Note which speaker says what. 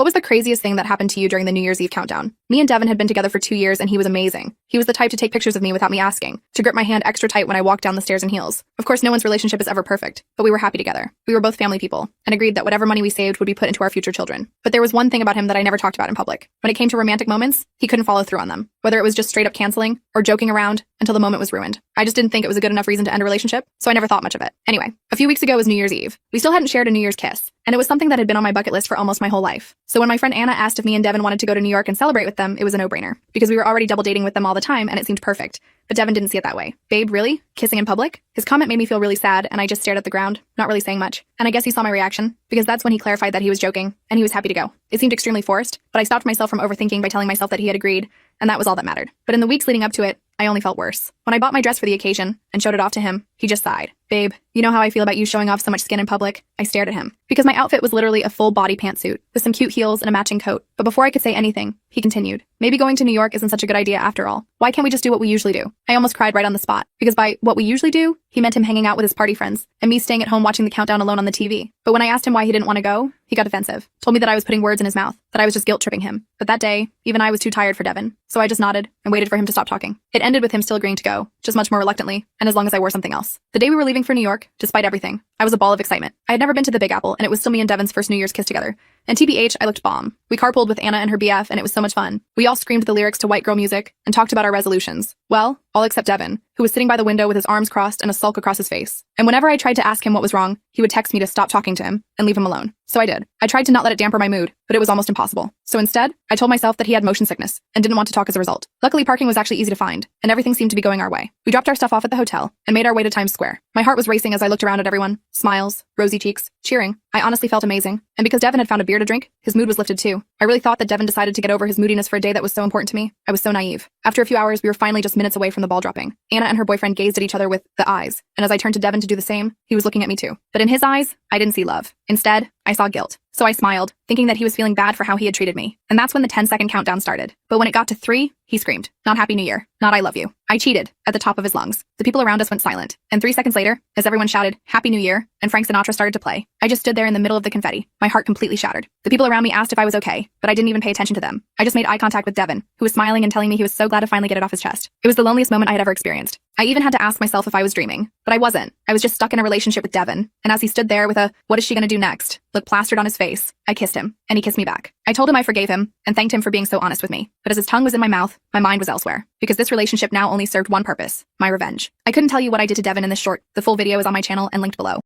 Speaker 1: What was the craziest thing that happened to you during the New Year's Eve countdown? Me and Devin had been together for 2 years and he was amazing. He was the type to take pictures of me without me asking, to grip my hand extra tight when I walked down the stairs in heels. Of course, no one's relationship is ever perfect, but we were happy together. We were both family people and agreed that whatever money we saved would be put into our future children. But there was one thing about him that I never talked about in public. When it came to romantic moments, he couldn't follow through on them, whether it was just straight up canceling or joking around until the moment was ruined. I just didn't think it was a good enough reason to end a relationship, so I never thought much of it. Anyway, a few weeks ago was New Year's Eve. We still hadn't shared a New Year's kiss, and it was something that had been on my bucket list for almost my whole life. So when my friend Anna asked if me and Devin wanted to go to New York and celebrate with them, it was a no-brainer, because we were already double dating with them all the time and it seemed perfect. But Devin didn't see it that way. Babe, really? Kissing in public? His comment made me feel really sad, and I just stared at the ground, not really saying much. And I guess he saw my reaction, because that's when he clarified that he was joking, and he was happy to go. It seemed extremely forced, but I stopped myself from overthinking by telling myself that he had agreed, and that was all that mattered. But in the weeks leading up to it, I only felt worse. When I bought my dress for the occasion and showed it off to him, he just sighed. Babe, you know how I feel about you showing off so much skin in public? I stared at him, because my outfit was literally a full body pantsuit with some cute heels and a matching coat. But before I could say anything, he continued. Maybe going to New York isn't such a good idea after all. Why can't we just do what we usually do? I almost cried right on the spot, because by what we usually do, he meant him hanging out with his party friends and me staying at home watching the countdown alone on the TV. But when I asked him why he didn't want to go, he got defensive, told me that I was putting words in his mouth, that I was just guilt-tripping him. But that day, even I was too tired for Devin, so I just nodded and waited for him to stop talking. It ended with him still agreeing to go, just much more reluctantly, and as long as I wore something else. The day we were leaving for New York, despite everything, I was a ball of excitement. I had never been to the Big Apple, and it was still me and Devin's first New Year's kiss together. And TBH, I looked bomb. We carpooled with Anna and her BF, and it was so much fun. We all screamed the lyrics to white girl music and talked about our resolutions. Well, all except Devin, who was sitting by the window with his arms crossed and a sulk across his face. And whenever I tried to ask him what was wrong, he would text me to stop talking to him and leave him alone. So I did. I tried to not let it damper my mood, but it was almost impossible. So instead, I told myself that he had motion sickness and didn't want to talk as a result. Luckily, parking was actually easy to find, and everything seemed to be going our way. We dropped our stuff off at the hotel and made our way to Times Square. My heart was racing as I looked around at everyone. Smiles, rosy cheeks, cheering. I honestly felt amazing. And because Devin had found a beer to drink, his mood was lifted too. I really thought that Devin decided to get over his moodiness for a day that was so important to me. I was so naive. After a few hours, we were finally just minutes away from the ball dropping. Anna and her boyfriend gazed at each other with the eyes, and as I turned to Devin to do the same, he was looking at me too. But in his eyes, I didn't see love. Instead, I saw guilt. So I smiled, thinking that he was feeling bad for how he had treated me. And that's when the 10-second countdown started. But when it got to 3, he screamed, "Not Happy New Year, not I love you." I cheated, at the top of his lungs. The people around us went silent. And 3 seconds later, as everyone shouted, "Happy New Year," and Frank Sinatra started to play, I just stood there in the middle of the confetti, my heart completely shattered. The people around me asked if I was okay, but I didn't even pay attention to them. I just made eye contact with Devin, who was smiling and telling me he was so glad to finally get it off his chest. It was the loneliest moment I had ever experienced. I even had to ask myself if I was dreaming, but I wasn't. I was just stuck in a relationship with Devin, and as he stood there with a "what is she gonna do next" look plastered on his face, I kissed him, and he kissed me back. I told him I forgave him, and thanked him for being so honest with me. But as his tongue was in my mouth, my mind was elsewhere, because this relationship now only served one purpose: my revenge. I couldn't tell you what I did to Devin in this short. The full video is on my channel and linked below.